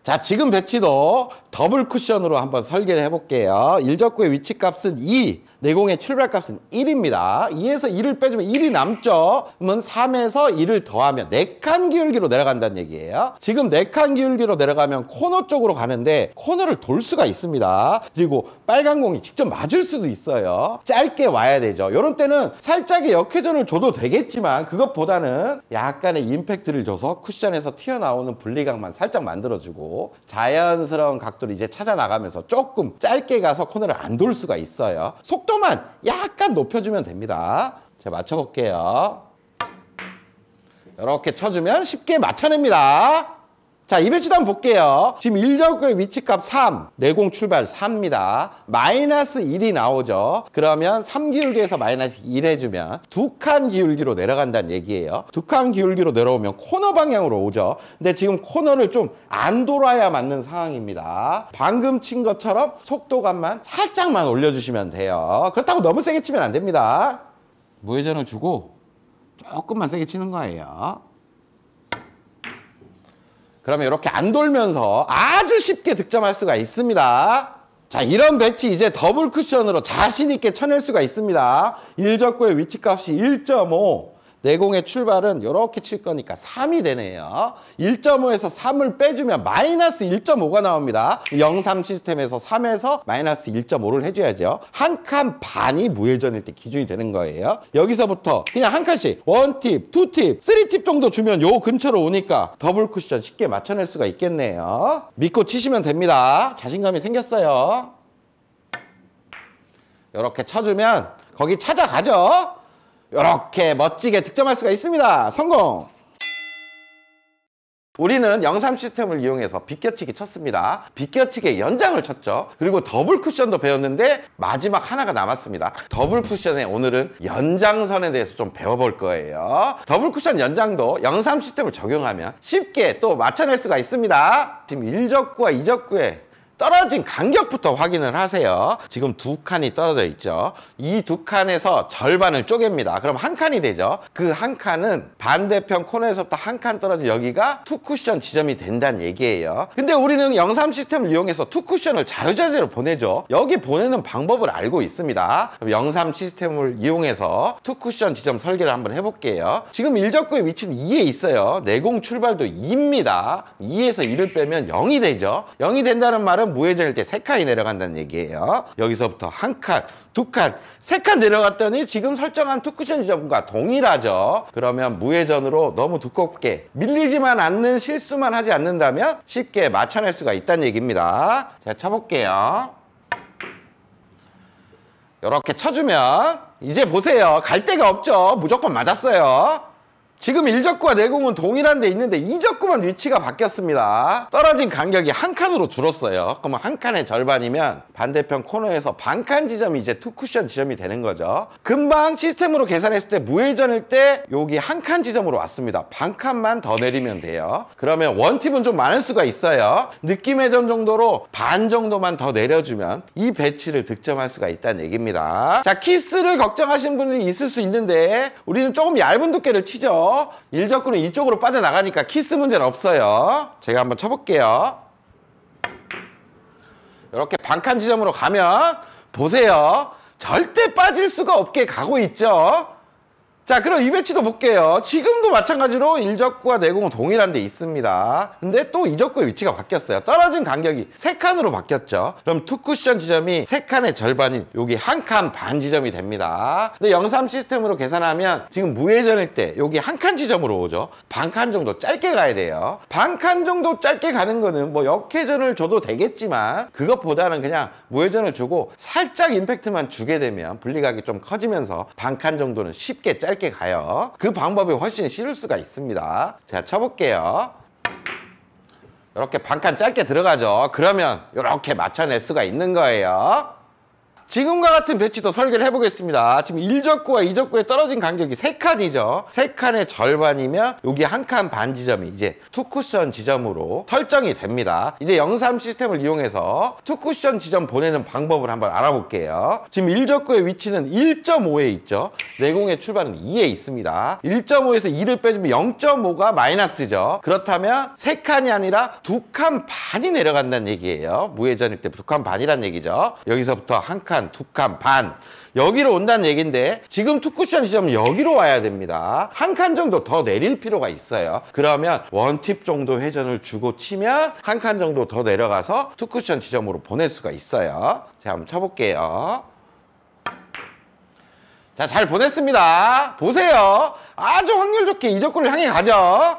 자, 지금 배치도 더블 쿠션으로 한번 설계를 해볼게요. 1적구의 위치값은 2, 내공의 출발값은 1입니다. 2에서 2를 빼주면 1이 남죠. 그러면 3에서 2를 더하면 4칸 기울기로 내려간다는 얘기예요. 지금 4칸 기울기로 내려가면 코너 쪽으로 가는데 코너를 돌 수가 있습니다. 그리고 빨간 공이 직접 맞을 수도 있어요. 짧게 와야 되죠. 이런 때는 살짝의 역회전을 줘도 되겠지만 그것보다는 약간의 임팩트를 줘서 쿠션에서 튀어나오는 분리각만 살짝 만들어주고 자연스러운 각도를 이제 찾아 나가면서 조금 짧게 가서 코너를 안 돌 수가 있어요. 속도만 약간 높여주면 됩니다. 제가 맞춰볼게요. 이렇게 쳐주면 쉽게 맞춰냅니다. 자, 이 배치도 한번 볼게요. 지금 1적구의 위치값 3, 내공 출발 4입니다. 마이너스 1이 나오죠. 그러면 3기울기에서 마이너스 1 해주면 2칸 기울기로 내려간다는 얘기예요. 2칸 기울기로 내려오면 코너 방향으로 오죠. 근데 지금 코너를 좀 안 돌아야 맞는 상황입니다. 방금 친 것처럼 속도감만 살짝만 올려주시면 돼요. 그렇다고 너무 세게 치면 안 됩니다. 무회전을 주고 조금만 세게 치는 거예요. 그러면 이렇게 안 돌면서 아주 쉽게 득점할 수가 있습니다. 자, 이런 배치 이제 더블 쿠션으로 자신 있게 쳐낼 수가 있습니다. 1적구의 위치값이 1.5, 내공의 출발은 이렇게 칠 거니까 3이 되네요. 1.5에서 3을 빼주면 마이너스 1.5가 나옵니다. 03 시스템에서 3에서 마이너스 1.5를 해줘야죠. 한 칸 반이 무회전일 때 기준이 되는 거예요. 여기서부터 그냥 한 칸씩 1팁, 2팁, 3팁 정도 주면 요 근처로 오니까 더블 쿠션 쉽게 맞춰낼 수가 있겠네요. 믿고 치시면 됩니다. 자신감이 생겼어요. 이렇게 쳐주면 거기 찾아가죠. 이렇게 멋지게 득점할 수가 있습니다. 성공! 우리는 03 시스템을 이용해서 비껴치기 쳤습니다. 비껴치기의 연장을 쳤죠. 그리고 더블 쿠션도 배웠는데 마지막 하나가 남았습니다. 더블 쿠션의 오늘은 연장선에 대해서 좀 배워볼 거예요. 더블 쿠션 연장도 03 시스템을 적용하면 쉽게 또 맞춰낼 수가 있습니다. 지금 1적구와 2적구의 떨어진 간격부터 확인을 하세요. 지금 2칸이 떨어져 있죠. 이 2칸에서 절반을 쪼갭니다. 그럼 한 칸이 되죠. 그 한 칸은 반대편 코너에서부터 한 칸 떨어진 여기가 투쿠션 지점이 된다는 얘기예요. 근데 우리는 03 시스템을 이용해서 투쿠션을 자유자재로 보내죠. 여기 보내는 방법을 알고 있습니다. 그럼 03 시스템을 이용해서 투쿠션 지점 설계를 한번 해볼게요. 지금 1적구의 위치는 2에 있어요. 내공 출발도 2입니다. 2에서 2를 빼면 0이 되죠. 0이 된다는 말은 무회전일 때 3칸이 내려간다는 얘기예요. 여기서부터 한 칸, 2칸, 3칸 내려갔더니 지금 설정한 투쿠션 지점과 동일하죠. 그러면 무회전으로 너무 두껍게 밀리지만 않는 실수만 하지 않는다면 쉽게 맞춰낼 수가 있다는 얘기입니다. 제가 쳐볼게요. 이렇게 쳐주면 이제 보세요. 갈 데가 없죠. 무조건 맞았어요. 지금 1적구와 내공은 동일한 데 있는데 2적구만 위치가 바뀌었습니다. 떨어진 간격이 한 칸으로 줄었어요. 그러면 한 칸의 절반이면 반대편 코너에서 반칸 지점이 이제 투 쿠션 지점이 되는 거죠. 금방 시스템으로 계산했을 때 무회전일 때 여기 한 칸 지점으로 왔습니다. 반 칸만 더 내리면 돼요. 그러면 원팁은 좀 많을 수가 있어요. 느낌 회전 정도로 반 정도만 더 내려주면 이 배치를 득점할 수가 있다는 얘기입니다. 자, 키스를 걱정하시는 분이 있을 수 있는데 우리는 조금 얇은 두께를 치죠. 1적구는 이쪽으로 빠져나가니까 키스 문제는 없어요. 제가 한번 쳐볼게요. 이렇게 반칸 지점으로 가면 보세요. 절대 빠질 수가 없게 가고 있죠. 자, 그럼 이 배치도 볼게요. 지금도 마찬가지로 1적구와 내공은 동일한 데 있습니다. 근데 또 2적구의 위치가 바뀌었어요. 떨어진 간격이 3칸으로 바뀌었죠. 그럼 투 쿠션 지점이 3칸의 절반인 여기 한 칸 반 지점이 됩니다. 근데 0.3 시스템으로 계산하면 지금 무회전일 때 여기 한 칸 지점으로 오죠. 반 칸 정도 짧게 가야 돼요. 반 칸 정도 짧게 가는 거는 뭐 역회전을 줘도 되겠지만 그것보다는 그냥 무회전을 주고 살짝 임팩트만 주게 되면 분리각이 좀 커지면서 반 칸 정도는 쉽게 짧게 가요. 그 방법이 훨씬 쉬울 수가 있습니다. 제가 쳐볼게요. 이렇게 반칸 짧게 들어가죠. 그러면 이렇게 맞춰낼 수가 있는 거예요. 지금과 같은 배치도 설계를 해보겠습니다. 지금 1적구와 2적구의 떨어진 간격이 3칸이죠. 3칸의 절반이면 여기 한 칸 반 지점이 이제 투쿠션 지점으로 설정이 됩니다. 이제 0.3 시스템을 이용해서 투쿠션 지점 보내는 방법을 한번 알아볼게요. 지금 1적구의 위치는 1.5에 있죠. 내공의 출발은 2에 있습니다. 1.5에서 2를 빼주면 0.5가 마이너스죠. 그렇다면 3칸이 아니라 2칸 반이 내려간다는 얘기예요. 무회전일 때 2칸 반이란 얘기죠. 여기서부터 한 칸, 2칸 반 여기로 온다는 얘기인데 지금 투쿠션 지점은 여기로 와야 됩니다. 한 칸 정도 더 내릴 필요가 있어요. 그러면 원팁 정도 회전을 주고 치면 한 칸 정도 더 내려가서 투쿠션 지점으로 보낼 수가 있어요. 자, 한번 쳐볼게요. 자, 잘 보냈습니다. 보세요. 아주 확률 좋게 2적구를 향해 가죠.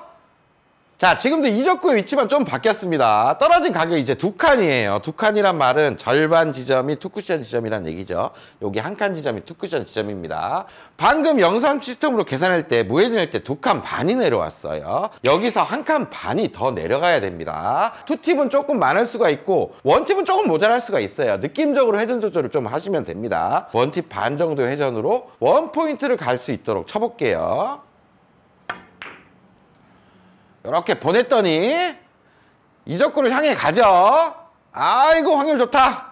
자, 지금도 2적구의 위치만 좀 바뀌었습니다. 떨어진 간격이 이제 2칸이에요. 2칸이란 말은 절반 지점이 투쿠션 지점이란 얘기죠. 여기 한 칸 지점이 투쿠션 지점입니다. 방금 0.3 시스템으로 계산할 때 무회전일 때 2칸 반이 내려왔어요. 여기서 한 칸 반이 더 내려가야 됩니다. 투팁은 조금 많을 수가 있고 원팁은 조금 모자랄 수가 있어요. 느낌적으로 회전 조절을 좀 하시면 됩니다. 원팁 반 정도 회전으로 원 포인트를 갈 수 있도록 쳐볼게요. 이렇게 보냈더니 2적구를 향해 가죠. 아이고, 확률 좋다.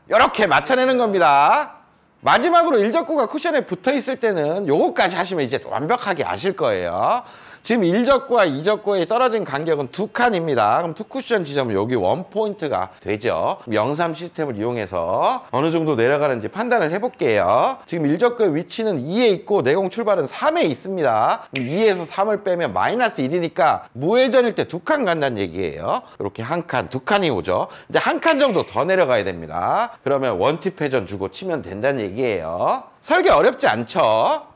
이렇게 맞춰내는 겁니다. 마지막으로 1적구가 쿠션에 붙어 있을 때는 요거까지 하시면 이제 완벽하게 아실 거예요. 지금 1적구와 2적구의 떨어진 간격은 2칸입니다. 그럼 투쿠션 지점은 여기 원포인트가 되죠. 0.3 시스템을 이용해서 어느 정도 내려가는지 판단을 해볼게요. 지금 1적구의 위치는 2에 있고 내공 출발은 3에 있습니다. 2에서 3을 빼면 마이너스 1이니까 무회전일 때 2칸 간다는 얘기예요. 이렇게 한 칸, 2칸이 오죠. 근데 한 칸 정도 더 내려가야 됩니다. 그러면 원팁 회전 주고 치면 된다는 얘기예요. 설계 어렵지 않죠?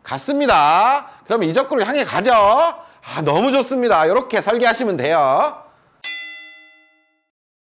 갔습니다. 그럼 2적구를 향해 가죠. 아, 너무 좋습니다. 이렇게 설계하시면 돼요.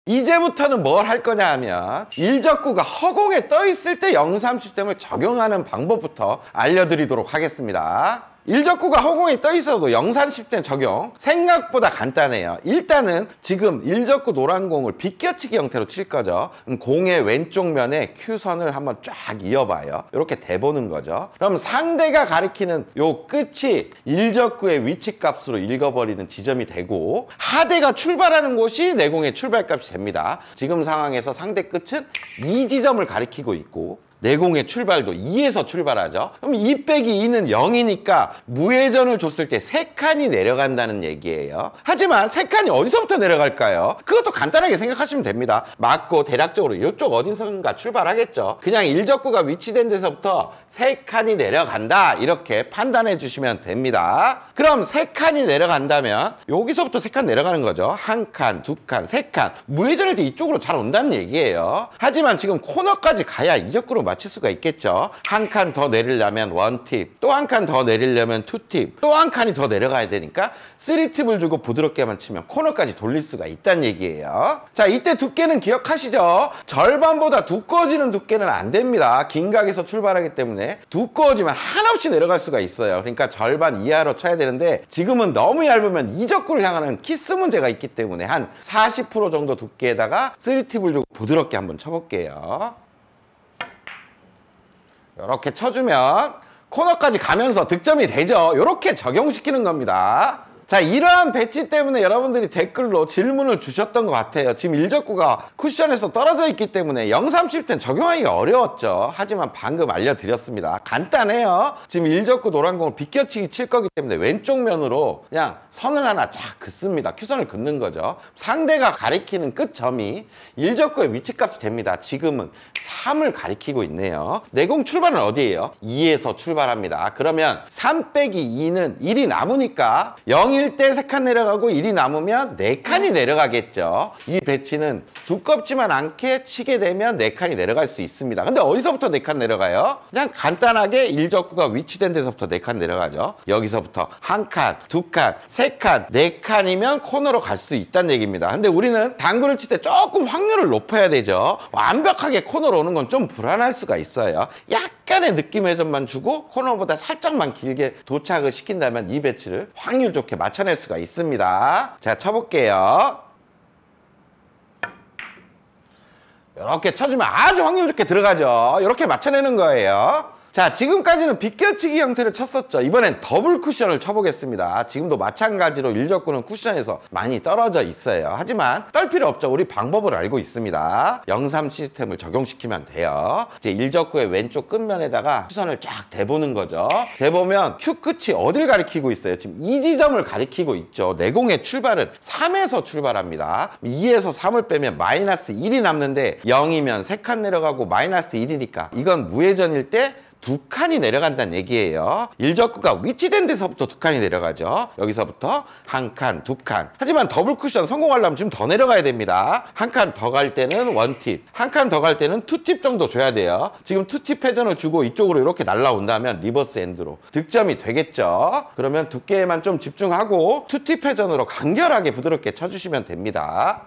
이제부터는 뭘 할 거냐 하면 1적구가 허공에 떠 있을 때 0.3 시스템을 적용하는 방법부터 알려드리도록 하겠습니다. 1적구가 허공에 떠 있어도 0.3 시스템 적용 생각보다 간단해요. 일단은 지금 1적구 노란 공을 비껴치기 형태로 칠 거죠. 공의 왼쪽 면에 Q선을 한번 쫙 이어봐요. 이렇게 대보는 거죠. 그럼 상대가 가리키는 요 끝이 1적구의 위치 값으로 읽어버리는 지점이 되고 하대가 출발하는 곳이 내공의 출발값이 됩니다. 지금 상황에서 상대 끝은 이 지점을 가리키고 있고 내공의 출발도 2에서 출발하죠. 그럼 2 빼기 2는 0이니까 무회전을 줬을 때 3칸이 내려간다는 얘기예요. 하지만 3칸이 어디서부터 내려갈까요? 그것도 간단하게 생각하시면 됩니다. 맞고 대략적으로 이쪽 어딘가 출발하겠죠. 그냥 1적구가 위치된 데서부터 3칸이 내려간다 이렇게 판단해 주시면 됩니다. 그럼 3칸이 내려간다면 여기서부터 3칸 내려가는 거죠. 1칸, 2칸, 3칸 무회전일 때 이쪽으로 잘 온다는 얘기예요. 하지만 지금 코너까지 가야 2적구로 맞출 수가 있겠죠. 한 칸 더 내리려면 원팁, 또 한 칸 더 내리려면 투팁, 또 한 칸이 더 내려가야 되니까 3팁을 주고 부드럽게만 치면 코너까지 돌릴 수가 있다는 얘기예요. 자, 이때 두께는 기억하시죠? 절반보다 두꺼워지는 두께는 안 됩니다. 긴 각에서 출발하기 때문에 두꺼워지면 한없이 내려갈 수가 있어요. 그러니까 절반 이하로 쳐야 되는데 지금은 너무 얇으면 이적구를 향하는 키스 문제가 있기 때문에 한 40% 정도 두께에다가 3팁을 주고 부드럽게 한번 쳐볼게요. 이렇게 쳐주면 코너까지 가면서 득점이 되죠. 이렇게 적용시키는 겁니다. 자, 이러한 배치 때문에 여러분들이 댓글로 질문을 주셨던 것 같아요. 지금 일적구가 쿠션에서 떨어져 있기 때문에 030 적용하기가 어려웠죠. 하지만 방금 알려드렸습니다. 간단해요. 지금 일적구 노란공을 비껴치기 칠 거기 때문에 왼쪽 면으로 그냥 선을 하나 쫙 긋습니다. 큐선을 긋는 거죠. 상대가 가리키는 끝점이 일적구의 위치값이 됩니다. 지금은 3을 가리키고 있네요. 내공 출발은 어디예요? 2에서 출발합니다. 그러면 3 빼기 2는 1이 남으니까 0일 때 3칸 내려가고 1이 남으면 4칸이 내려가겠죠. 이 배치는 두껍지만 않게 치게 되면 4칸이 내려갈 수 있습니다. 근데 어디서부터 4칸 내려가요? 그냥 간단하게 일적구가 위치된 데서부터 4칸 내려가죠. 여기서부터 1칸, 2칸, 3칸, 4칸이면 코너로 갈 수 있다는 얘기입니다. 근데 우리는 당구를 칠 때 조금 확률을 높여야 되죠. 완벽하게 코너로 오는 건 좀 불안할 수가 있어요. 약간의 느낌 회전만 주고 코너보다 살짝만 길게 도착을 시킨다면 이 배치를 확률 좋게 맞춰낼 수가 있습니다. 자, 쳐볼게요. 이렇게 쳐주면 아주 확률 좋게 들어가죠. 이렇게 맞춰내는 거예요. 자, 지금까지는 비껴치기 형태를 쳤었죠. 이번엔 더블 쿠션을 쳐보겠습니다. 지금도 마찬가지로 일적구는 쿠션에서 많이 떨어져 있어요. 하지만 떨 필요 없죠. 우리 방법을 알고 있습니다. 0-3 시스템을 적용시키면 돼요. 이제 일적구의 왼쪽 끝면에다가 쿠션을 쫙 대보는 거죠. 대보면 큐 끝이 어딜 가리키고 있어요? 지금 이 지점을 가리키고 있죠. 내공의 출발은 3에서 출발합니다. 2에서 3을 빼면 마이너스 1이 남는데 0이면 3칸 내려가고 마이너스 1이니까 이건 무회전일 때 2칸이 내려간다는 얘기예요. 일적구가 위치된 데서부터 2칸이 내려가죠. 여기서부터 1칸, 2칸. 하지만 더블 쿠션 성공하려면 지금 더 내려가야 됩니다. 1칸 더 갈 때는 원팁, 1칸 더 갈 때는 투팁 정도 줘야 돼요. 지금 투팁 회전을 주고 이쪽으로 이렇게 날라온다면 리버스 엔드로 득점이 되겠죠. 그러면 두께에만 좀 집중하고 투팁 회전으로 간결하게 부드럽게 쳐주시면 됩니다.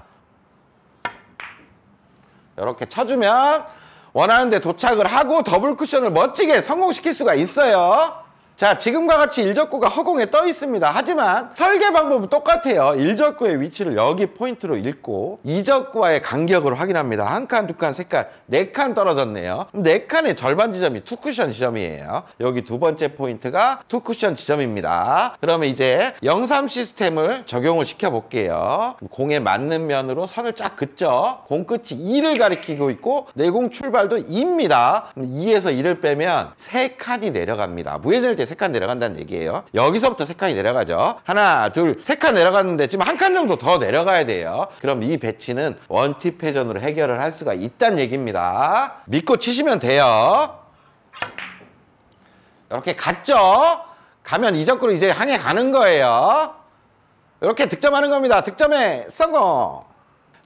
이렇게 쳐주면 원하는 데 도착을 하고 더블 쿠션을 멋지게 성공시킬 수가 있어요. 자, 지금과 같이 일적구가 허공에 떠 있습니다. 하지만 설계 방법은 똑같아요. 일적구의 위치를 여기 포인트로 읽고 이적구와의 간격을 확인합니다. 1칸, 2칸, 3칸, 4칸 떨어졌네요. 4칸의 절반 지점이 투쿠션 지점이에요. 여기 두 번째 포인트가 투쿠션 지점입니다. 그러면 이제 0-3 시스템을 적용을 시켜볼게요. 공에 맞는 면으로 선을 쫙 긋죠. 공 끝이 2를 가리키고 있고 내공 출발도 2입니다. 2에서 2를 빼면 3칸이 내려갑니다. 무회전일 때 3칸 내려간다는 얘기예요. 여기서부터 3칸이 내려가죠. 하나, 둘, 3칸 내려갔는데 지금 1칸 정도 더 내려가야 돼요. 그럼 이 배치는 원팁 회전으로 해결을 할 수가 있다는 얘기입니다. 믿고 치시면 돼요. 이렇게 갔죠? 가면 이적구로 이제 향해 가는 거예요. 이렇게 득점하는 겁니다. 득점에 성공!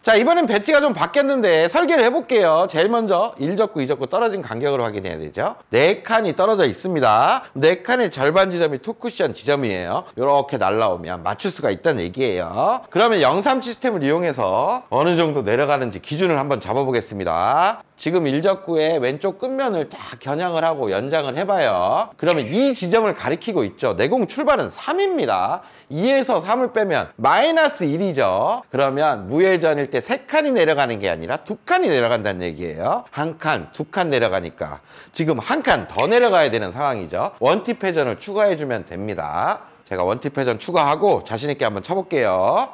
자, 이번엔 배치가 좀 바뀌었는데 설계를 해볼게요. 제일 먼저 일적구, 이적구 떨어진 간격으로 확인해야 되죠. 4칸이 떨어져 있습니다. 4칸의 절반 지점이 투쿠션 지점이에요. 이렇게 날라오면 맞출 수가 있다는 얘기예요. 그러면 0-3 시스템을 이용해서 어느 정도 내려가는지 기준을 한번 잡아보겠습니다. 지금 일적구의 왼쪽 끝면을 딱 겨냥을 하고 연장을 해봐요. 그러면 이 지점을 가리키고 있죠. 내공 출발은 3입니다. 2에서 3을 빼면 마이너스 1이죠. 그러면 무회전일 때 3칸이 내려가는 게 아니라 2칸이 내려간다는 얘기예요. 1칸, 2칸 내려가니까 지금 1칸 더 내려가야 되는 상황이죠. 원팁 회전을 추가해주면 됩니다. 제가 원팁 회전 추가하고 자신있게 한번 쳐볼게요.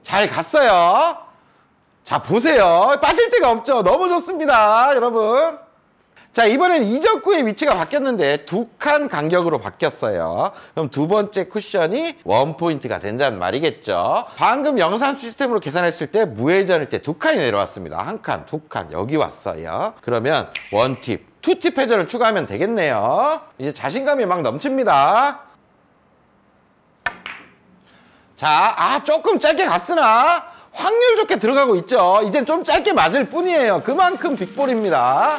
잘 갔어요. 자, 보세요. 빠질 데가 없죠. 너무 좋습니다, 여러분. 자, 이번엔 이적구의 위치가 바뀌었는데 2칸 간격으로 바뀌었어요. 그럼 두 번째 쿠션이 원포인트가 된다는 말이겠죠. 방금 0-3 시스템으로 계산했을 때 무회전일 때 2칸이 내려왔습니다. 1칸, 2칸 여기 왔어요. 그러면 원팁, 투팁 회전을 추가하면 되겠네요. 이제 자신감이 막 넘칩니다. 자, 조금 짧게 갔으나 확률 좋게 들어가고 있죠. 이제 좀 짧게 맞을 뿐이에요. 그만큼 빅볼입니다.